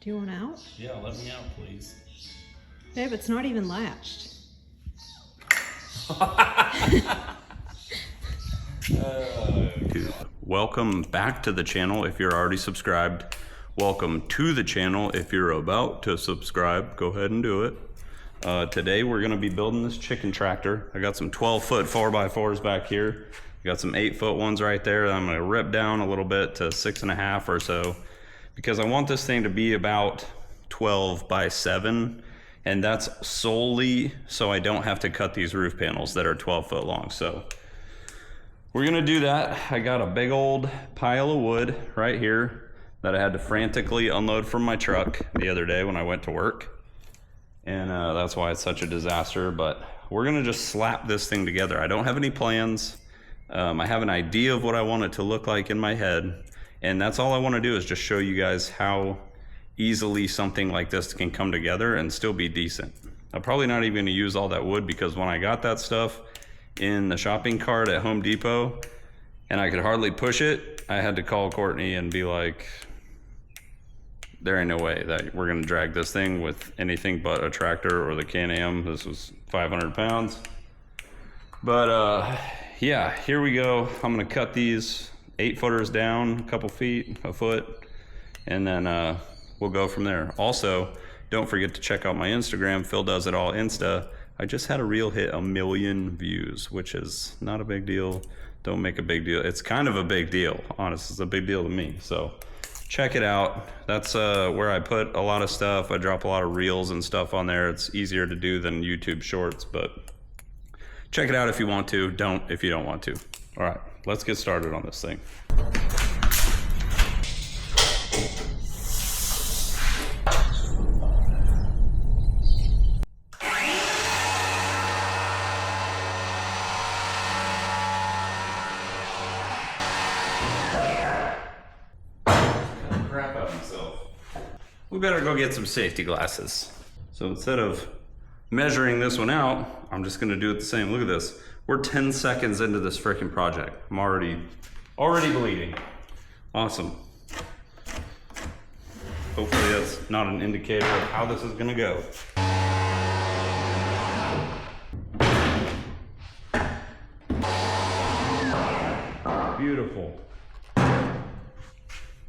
Do you want out? Yeah, let me out, please. Babe, it's not even latched. Welcome back to the channel if you're already subscribed. Welcome to the channel if you're about to subscribe. Go ahead and do it. Today we're going to be building this chicken tractor. I got some 12-foot 4x4s back here. Got some 8-foot ones right there that I'm going to rip down a little bit to 6.5 or so, because I want this thing to be about 12 by 7, and that's solely so I don't have to cut these roof panels that are 12 foot long. So we're gonna do that. I got a big old pile of wood right here that I had to frantically unload from my truck the other day when I went to work, and that's why it's such a disaster. But we're gonna just slap this thing together. I don't have any plans. I have an idea of what I want it to look like in my head, and that's all I want to do is just show you guys how easily something like this can come together and still be decent. I'm probably not even going to use all that wood, because when I got that stuff in the shopping cart at Home Depot and I could hardly push it, I had to call Courtney and be like, there ain't no way that we're going to drag this thing with anything but a tractor or the Can-Am. This was 500 pounds. But yeah, here we go. I'm going to cut these 8-footers down a couple feet, a foot, and then we'll go from there. Also, don't forget to check out my Instagram, Phil Does It All Insta. I just had a reel hit 1 million views, which is not a big deal. Don't make a big deal. It's kind of a big deal, honestly. It's a big deal to me. So check it out. That's where I put a lot of stuff. I drop a lot of reels and stuff on there. It's easier to do than YouTube Shorts, but check it out if you want to. Don't if you don't want to. All right, let's get started on this thing. Crap out of himself. We better go get some safety glasses. So instead of measuring this one out, I'm just gonna do it the same. Look at this. We're 10 seconds into this freaking project. I'm already bleeding. Awesome. Hopefully that's not an indicator of how this is gonna go. Beautiful.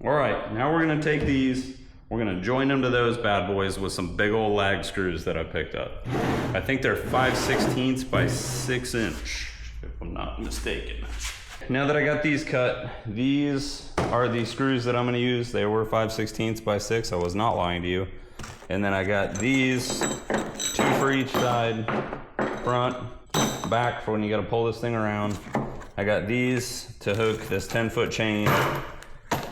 All right, now we're gonna take these, we're gonna join them to those bad boys with some big old lag screws that I picked up. I think they're 5/16 by 6 inch, if I'm not mistaken. Now that I got these cut, these are the screws that I'm gonna use. They were 5/16 by 6, I was not lying to you. And then I got these, 2 for each side, front, back for when you gotta pull this thing around. I got these to hook this 10-foot chain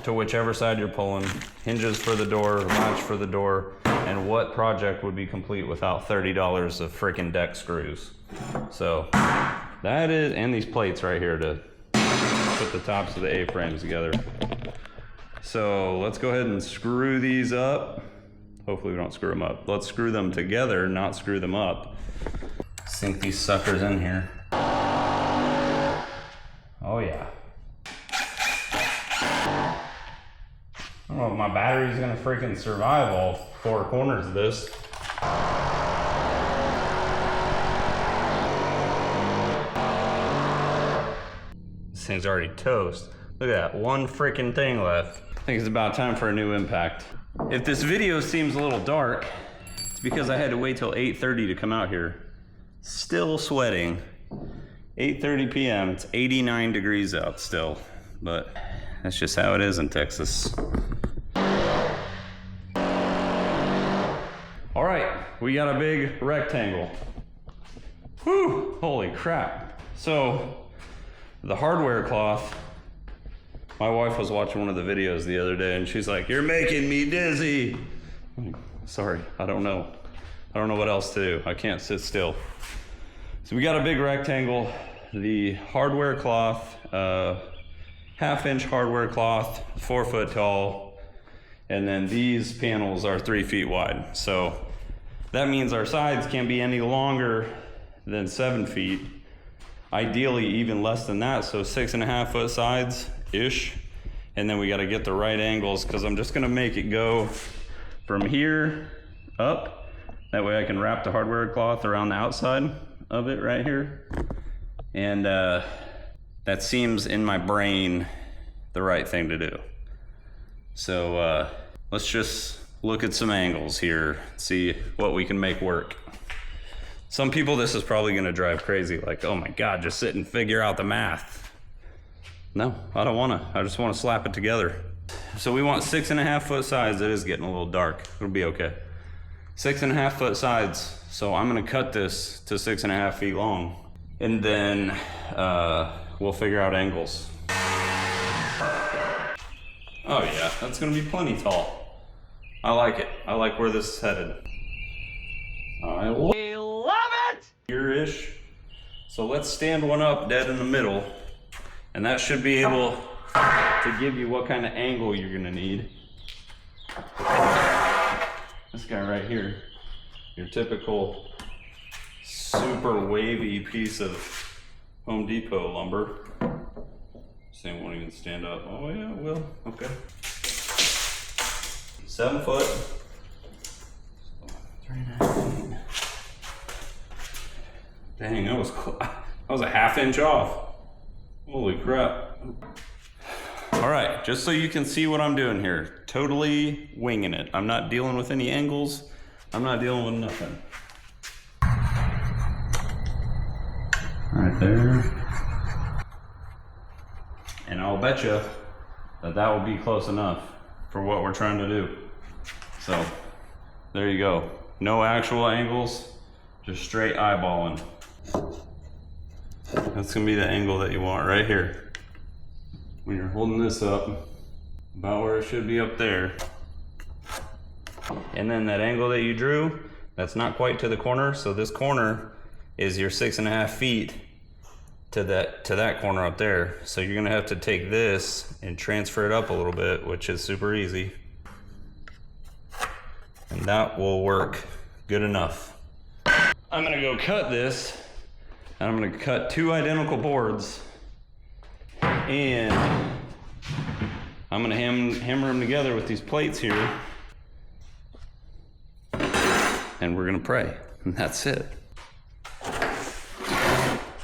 to whichever side you're pulling, hinges for the door, latch for the door, and what project would be complete without $30 of freaking deck screws? So that is, and these plates right here to put the tops of the A-frames together. So let's go ahead and screw these up. Hopefully we don't screw them up. Let's screw them together, not screw them up. Sink these suckers in here. Oh yeah. I don't know if my battery's gonna freaking survive all 4 corners of this. This thing's already toast. Look at that, 1 freaking thing left. I think it's about time for a new impact. If this video seems a little dark, it's because I had to wait till 8:30 to come out here. Still sweating. 8:30 p.m. It's 89 degrees out still, but that's just how it is in Texas. All right, we got a big rectangle. Whew, holy crap. So the hardware cloth, my wife was watching one of the videos the other day and she's like, "You're making me dizzy." I'm like, sorry, I don't know what else to do. I can't sit still. So we got a big rectangle. The hardware cloth, 1/2-inch hardware cloth, 4 foot tall, and then these panels are 3 feet wide. So that means our sides can't be any longer than 7 feet. Ideally even less than that, so 6.5 foot sides ish. And then we got to get the right angles, because I'm just going to make it go from here up. That way I can wrap the hardware cloth around the outside of it right here. And that seems in my brain the right thing to do. So let's just look at some angles here, see what we can make work. Some people, this is probably gonna drive crazy, like, oh my God, just sit and figure out the math. No, I don't wanna, I just wanna slap it together. So we want 6.5 foot sides. It is getting a little dark, it'll be okay. 6.5 foot sides. So I'm gonna cut this to 6.5 feet long. And then we'll figure out angles. Oh yeah, that's gonna be plenty tall. I like it. I like where this is headed. I love it! Here-ish. So let's stand one up dead in the middle. And that should be able to give you what kind of angle you're gonna need. This guy right here, your typical super wavy piece of Home Depot lumber. Same won't even stand up. Oh yeah, it will. Okay. 7 foot. 3.5 feet. Dang, that was a ½ inch off. Holy crap. All right, just so you can see what I'm doing here. Totally winging it. I'm not dealing with any angles. I'm not dealing with nothing. Right there. And I'll bet you that will be close enough for what we're trying to do. So there you go. No actual angles, just straight eyeballing. That's gonna be the angle that you want right here. When you're holding this up, about where it should be up there. And then that angle that you drew, that's not quite to the corner. So this corner is your 6.5 feet to that corner up there. So you're gonna have to take this and transfer it up a little bit, which is super easy. And that will work good enough. I'm gonna go cut this, and I'm gonna cut 2 identical boards, and I'm gonna hammer them together with these plates here, and we're gonna pray, and that's it.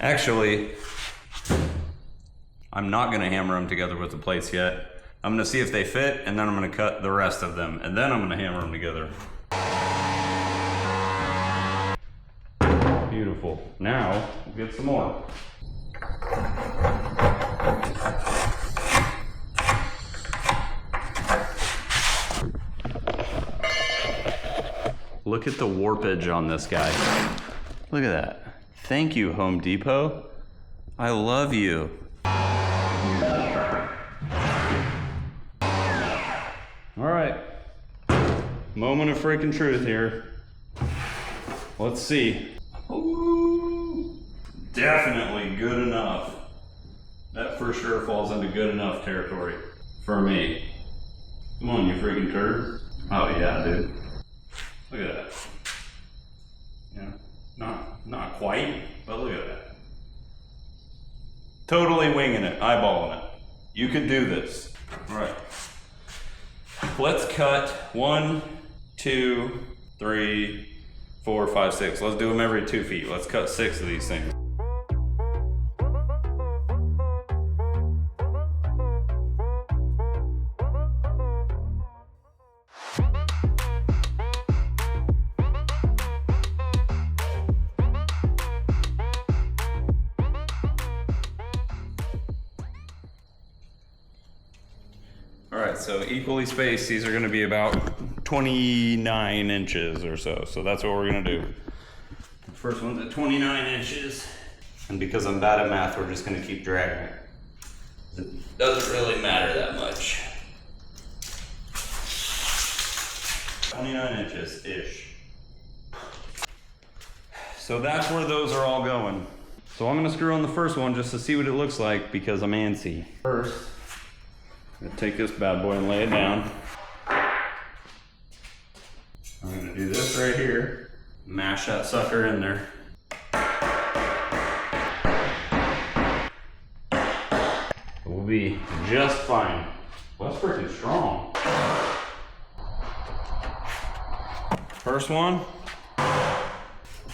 Actually, I'm not gonna hammer them together with the plates yet. I'm gonna see if they fit, and then I'm gonna cut the rest of them, and then I'm gonna hammer them together. Beautiful. Now, we'll get some more. Look at the warpage on this guy. Look at that. Thank you, Home Depot. I love you. All right. Moment of freaking truth here. Let's see. Ooh, definitely good enough. That for sure falls into good enough territory for me. Come on, you freaking turd. Oh yeah, dude. Look at that. Yeah, not quite, but look at that. Totally winging it, eyeballing it. You can do this. All right. Let's cut 1, 2, 3, 4, 5, 6. Let's do them every 2 feet. Let's cut 6 of these things. All right, so equally spaced, these are gonna be about 29 inches or so. So that's what we're gonna do. The first one's at 29 inches. And because I'm bad at math, we're just gonna keep dragging it. It doesn't really matter that much. 29 inches-ish. So that's where those are all going. So I'm gonna screw on the first one just to see what it looks like because I'm antsy. First, I'm gonna take this bad boy and lay it down. I'm gonna do this right here. Mash that sucker in there. We'll be just fine. Well, that's freaking strong. First one.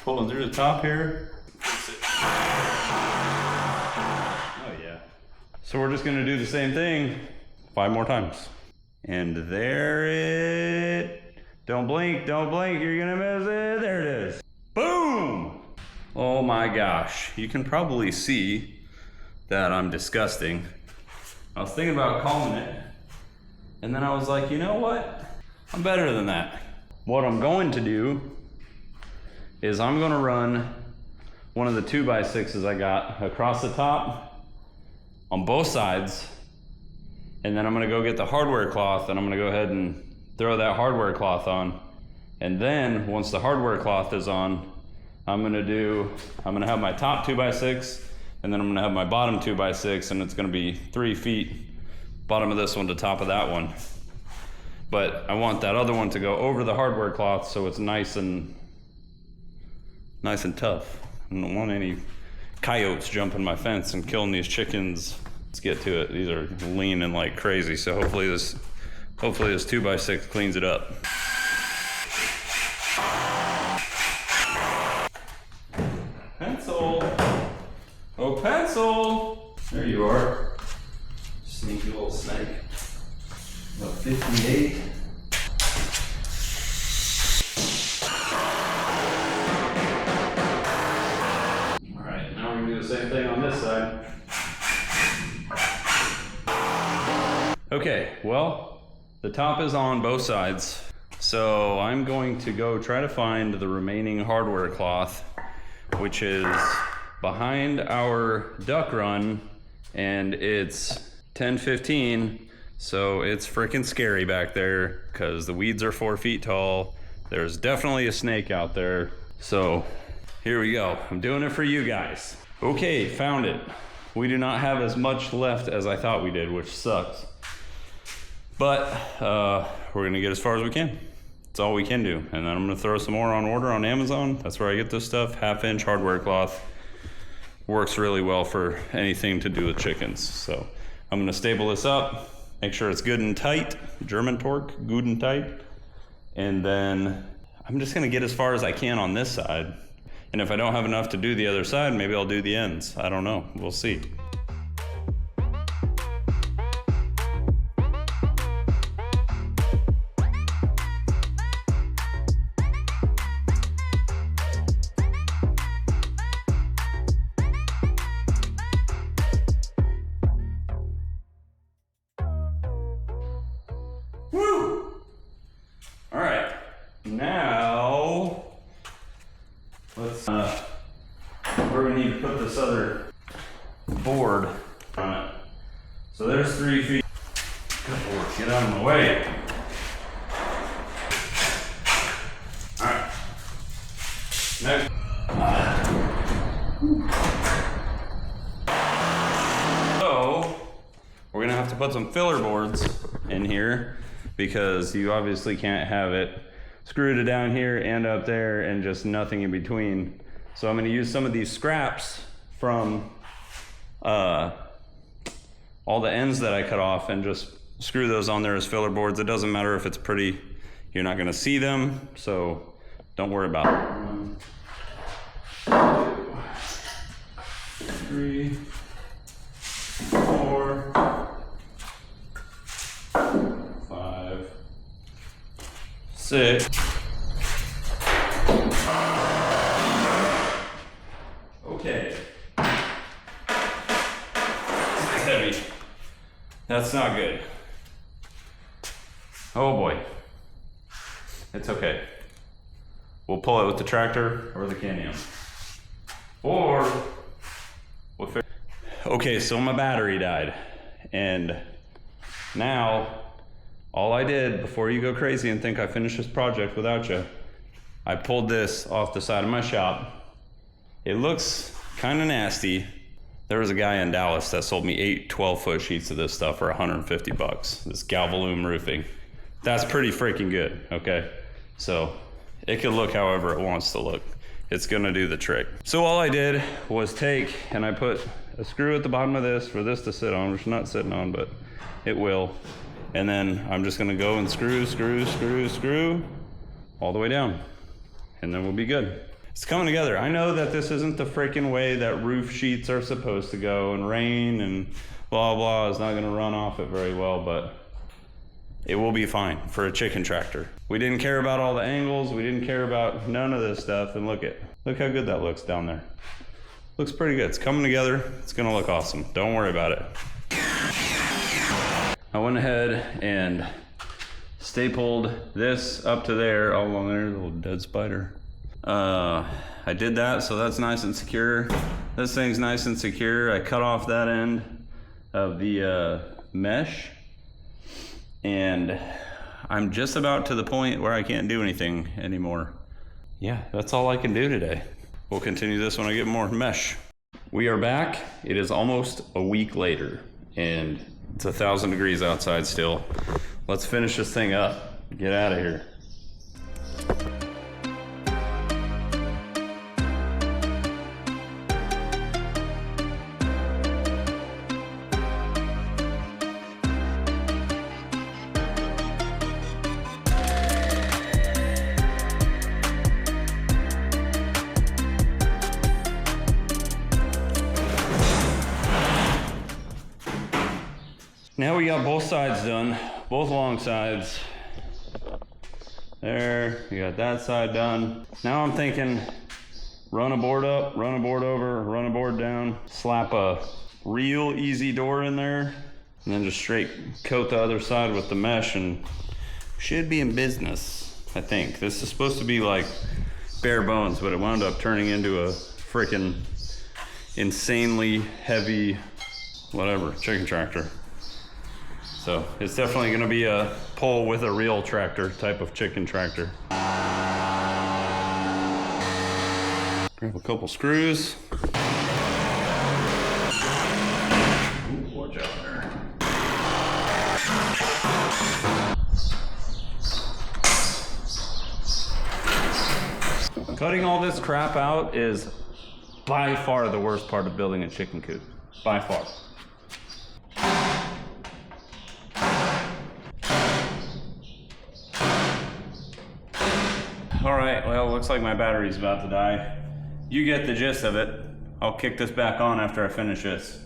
Pulling through the top here. Oh yeah. So we're just gonna do the same thing 5 more times. And there it. Don't blink, you're gonna miss it. There it is. Boom! Oh my gosh. You can probably see that I'm disgusting. I was thinking about calling it, and then I was like, you know what? I'm better than that. What I'm going to do is I'm gonna run one of the 2x6s I got across the top on both sides, and then I'm gonna go get the hardware cloth, and I'm gonna go ahead and throw that hardware cloth on. And then once the hardware cloth is on, I'm gonna have my top 2x6, and then I'm gonna have my bottom 2x6, and it's gonna be 3 feet, bottom of this one to top of that one. But I want that other one to go over the hardware cloth so it's nice and tough. I don't want any coyotes jumping my fence and killing these chickens. Let's get to it. These are leaning like crazy, so hopefully this 2x6 cleans it up. Pencil. Oh, pencil. There you are. Sneaky little snake. About 58. All right, now we're gonna do the same thing on this side. Okay, well, the top is on both sides. So I'm going to go try to find the remaining hardware cloth, which is behind our duck run, and it's 10:15. So it's freaking scary back there because the weeds are 4 feet tall. There's definitely a snake out there. So here we go. I'm doing it for you guys. Okay, found it. We do not have as much left as I thought we did, which sucks. But we're gonna get as far as we can. That's all we can do. And then I'm gonna throw some more on order on Amazon. That's where I get this stuff. 1/2-inch hardware cloth. Works really well for anything to do with chickens. So I'm gonna staple this up. Make sure it's good and tight, German torque, good and tight. And then I'm just gonna get as far as I can on this side. And if I don't have enough to do the other side, maybe I'll do the ends. I don't know, we'll see. Woo! All right, now let's, we're gonna need to put this other board on it. So there's 3 feet. Good Lord, get out of my way. All right, next. So we're gonna have to put some filler boards in here, because you obviously can't have it screwed down here and up there and just nothing in between. So I'm going to use some of these scraps from all the ends that I cut off and just screw those on there as filler boards. It doesn't matter if it's pretty, you're not going to see them, so don't worry about it. 1, 2, 3, 4, 5, 6. Okay. It's heavy. That's not good. Oh boy. It's okay. We'll pull it with the tractor or the Can-Am. Or we'll figure. Okay, so my battery died. And now, all I did before you go crazy and think I finished this project without you, I pulled this off the side of my shop. It looks kind of nasty. There was a guy in Dallas that sold me 8 12-foot sheets of this stuff for 150 bucks. This Galvalume roofing. That's pretty freaking good, okay? So it could look however it wants to look. It's gonna do the trick. So all I did was take, and I put a screw at the bottom of this for this to sit on, which is not sitting on, but it will. And then I'm just gonna go and screw all the way down, and then we'll be good. It's coming together. I know that this isn't the freaking way that roof sheets are supposed to go, and rain and blah blah is not gonna run off it very well, but it will be fine for a chicken tractor. We didn't care about all the angles, we didn't care about none of this stuff, and look how good that looks down there. Looks pretty good. It's coming together. It's gonna look awesome. Don't worry about it. I went ahead and stapled this up to there, all along there, little dead spider. I did that, so that's nice and secure. This thing's nice and secure. I cut off that end of the mesh, and I'm just about to the point where I can't do anything anymore. Yeah, that's all I can do today. We'll continue this when I get more mesh. We are back. It is almost a week later, and it's 1,000 degrees outside still. Let's finish this thing up. Get out of here. Now we got both sides done, both long sides. There, we got that side done. Now I'm thinking run a board up, run a board over, run a board down, slap a real easy door in there, and then just straight coat the other side with the mesh, and should be in business, I think. This is supposed to be like bare bones, but it wound up turning into a freaking insanely heavy, whatever, chicken tractor. So it's definitely gonna be a pull with a real tractor type of chicken tractor. Grab a couple screws. Ooh, watch out there. Cutting all this crap out is by far the worst part of building a chicken coop. By far. All right, well, looks like my battery's about to die. You get the gist of it. I'll kick this back on after I finish this.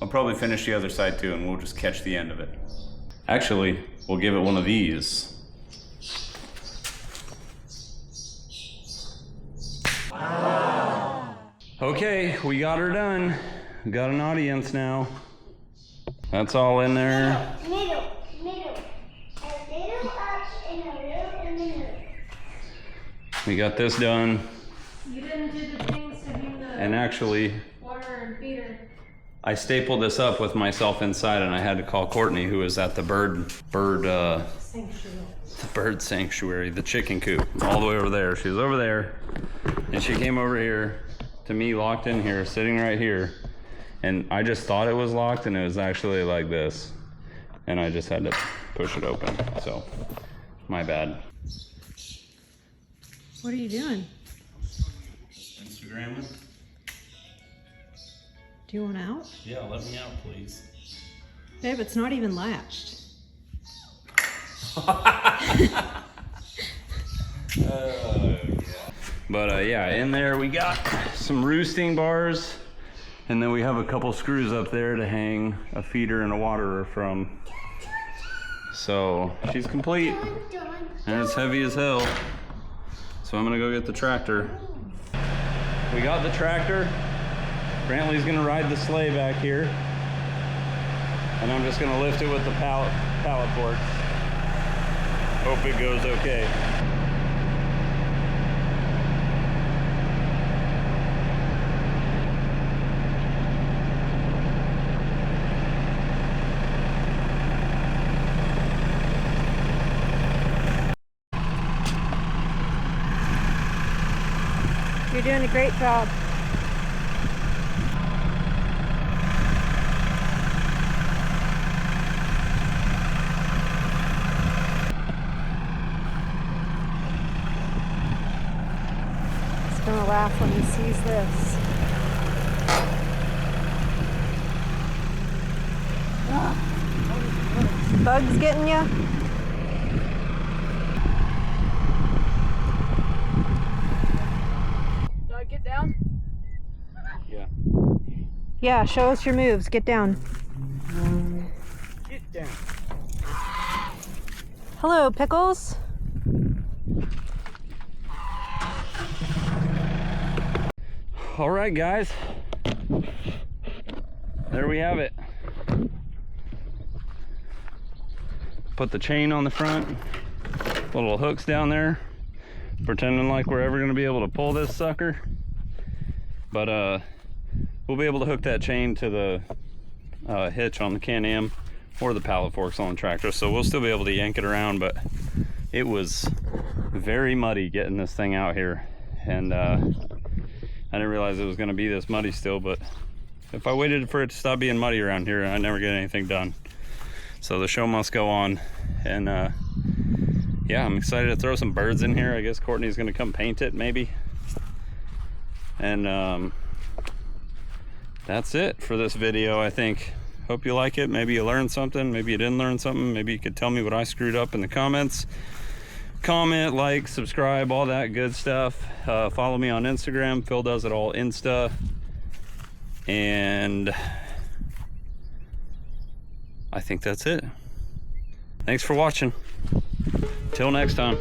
I'll probably finish the other side too, and we'll just catch the end of it. Actually, we'll give it one of these. Okay, we got her done. We got an audience now. That's all in there. Middle. A little up and a little in the middle. We got this done. You didn't do the things to hang the And actually, water and feeder. I stapled this up with myself inside, and I had to call Courtney, who is at the bird sanctuary, the chicken coop, all the way over there. She was over there, and she came over here to me, locked in here, sitting right here, and I just thought it was locked, and it was actually like this, and I just had to push it open. So, my bad. What are you doing? Instagram. Do you want out? Yeah, let me out, please. Babe, it's not even latched. But yeah, in there we got some roosting bars, and then we have a couple screws up there to hang a feeder and a waterer from. So she's complete, and it's heavy as hell. So I'm gonna go get the tractor. We got the tractor. Brantley's gonna ride the sleigh back here, and I'm just gonna lift it with the pallet forks. Hope it goes okay. You're doing a great job. He's gonna laugh when he sees this. Bugs getting you? Yeah, show us your moves. Get down. Get down. Hello, Pickles. All right, guys. There we have it. Put the chain on the front. Little hooks down there. Pretending like we're ever going to be able to pull this sucker. But we'll be able to hook that chain to the hitch on the Can-Am or the pallet forks on the tractor. So we'll still be able to yank it around, but it was very muddy getting this thing out here. And I didn't realize it was going to be this muddy still, but if I waited for it to stop being muddy around here, I'd never get anything done. So the show must go on. And yeah, I'm excited to throw some birds in here. I guess Courtney's going to come paint it maybe. And that's it for this video, I think. Hope you like it. Maybe you learned something. Maybe you didn't learn something. Maybe you could tell me what I screwed up in the comments. Comment, like, subscribe, all that good stuff. Follow me on Instagram. Phil Does It All Insta. And I think that's it. Thanks for watching. Till next time.